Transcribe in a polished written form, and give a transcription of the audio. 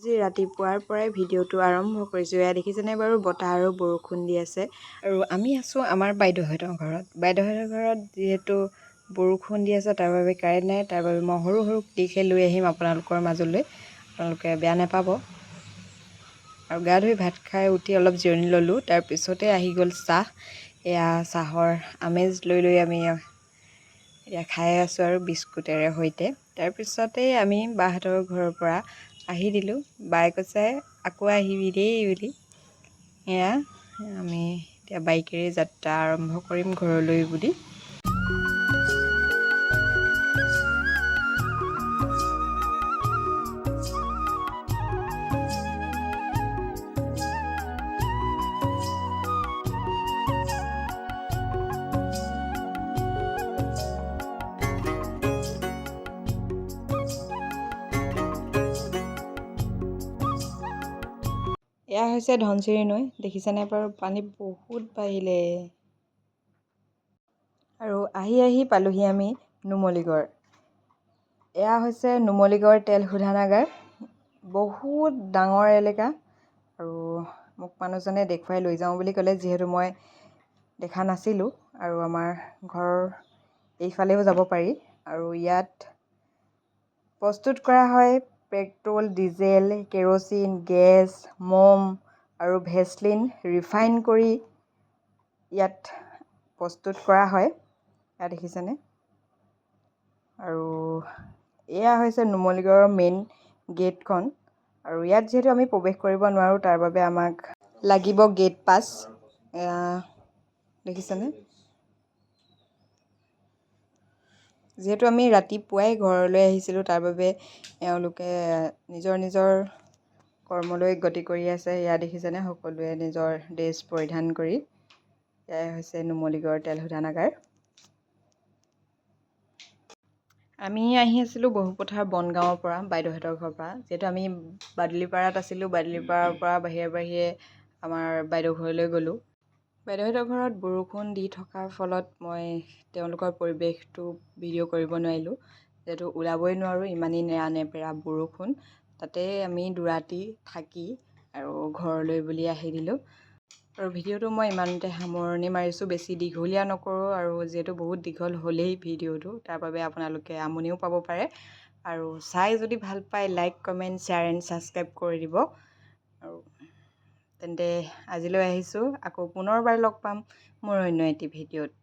আজি ৰাতিপুৱাৰ পৰাই ভিডিঅ'টো আৰম্ভ কৰিছোঁ। এয়া দেখিছেনে বাৰু, বতাহ আৰু বৰষুণ দি আছে। আৰু আমি আছোঁ আমাৰ বাইদেউহঁতৰ ঘৰত। বাইদেউহঁতৰ ঘৰত যিহেতু বৰষুণ দি আছে, তাৰ বাবে কাৰেণ্ট নাই। তাৰ বাবে মই সৰু সৰু ক্লিপহে লৈ আহিম আপোনালোকৰ মাজলৈ, আপোনালোকে বেয়া নাপাব। আৰু গা ধুই ভাত খাই উঠি অলপ জিৰণি ল'লোঁ। তাৰপিছতে আহি গ'ল চাহ। এয়া চাহৰ আমেজ লৈ লৈ আমি এতিয়া খাই আছোঁ আৰু বিস্কুটেৰে সৈতে। তাৰপিছতেই আমি বাহঁতৰ ঘৰৰ পৰা আহি দিলোঁ। বায়ে কৈছে আকৌ আহিবি দেই বুলি। এয়া আমি এতিয়া বাইকেৰে যাত্ৰা আৰম্ভ কৰিম ঘৰলৈ বুলি। এয়া হৈছে ধনশিৰি নৈ। দেখিছেনে বাৰু, পানী বহুত বাঢ়িলে। আৰু আহি আহি পালোহি আমি নুমলীগড়। এয়া হৈছে নুমলীগড় তেল শোধনাগাৰ। বহুত ডাঙৰ এলেকা। আৰু মোক মানুহজনে দেখুৱাই লৈ যাওঁ বুলি ক'লে, যিহেতু মই দেখা নাছিলোঁ। আৰু আমাৰ ঘৰৰ এইফালেও যাব পাৰি। আৰু ইয়াত প্ৰস্তুত কৰা হয় পেট্ৰল, ডিজেল, কেৰ'চিন, গেছ, মম আৰু ভেচলিন ৰিফাইন কৰি ইয়াত প্ৰস্তুত কৰা হয়। এয়া দেখিছেনে? আৰু এয়া হৈছে নুমলীগড়ৰ মেইন গেটখন। আৰু ইয়াত যিহেতু আমি প্ৰৱেশ কৰিব নোৱাৰোঁ, তাৰ বাবে আমাক লাগিব গেট পাছ। এয়া দেখিছেনে? যিহেতু আমি ৰাতিপুৱাই ঘৰলৈ আহিছিলোঁ, তাৰ বাবে এওঁলোকে নিজৰ নিজৰ কৰ্মলৈ গতি কৰি আছে। এয়া দেখিছেনে, সকলোৱে নিজৰ ড্ৰেছ পৰিধান কৰি। এয়াই হৈছে নুমলীগড় তেল শোধনাগাৰ। আমি আহি আছিলোঁ বহুপথাৰ বনগাঁৱৰ পৰা, বাইদেউহঁতৰ ঘৰৰ পৰা। যিহেতু আমি বাদুলিপাৰাত আছিলোঁ, বাদুলিপাৰাৰ পৰা বাহিৰে বাহিৰে আমাৰ বাইদেউ ঘৰলৈ গ'লোঁ। বাইদেউহঁতৰ ঘৰত বৰষুণ দি থকাৰ ফলত মই তেওঁলোকৰ পৰিৱেশটো ভিডিঅ' কৰিব নোৱাৰিলোঁ। যিহেতু ওলাবই নোৱাৰোঁ, ইমানেই নেৰা-নেপেৰা বৰষুণ। তাতে আমি দুৰাতি থাকি আৰু ঘৰলৈ বুলি আহি দিলোঁ। আৰু ভিডিঅ'টো মই ইমানতে সামৰণি মাৰিছোঁ, বেছি দীঘলীয়া নকৰোঁ। আৰু যিহেতু বহুত দীঘল হ'লেই ভিডিঅ'টো, তাৰ বাবে আপোনালোকে আমনিও পাব পাৰে। আৰু চাই যদি ভাল পায়, like, comment, share and subscribe কৰি দিব। আৰু তেন্তে আজিলৈ আহিছোঁ। আকৌ পুনৰবাৰ লগ পাম মোৰ অন্য এটি ভিডিঅ'ত।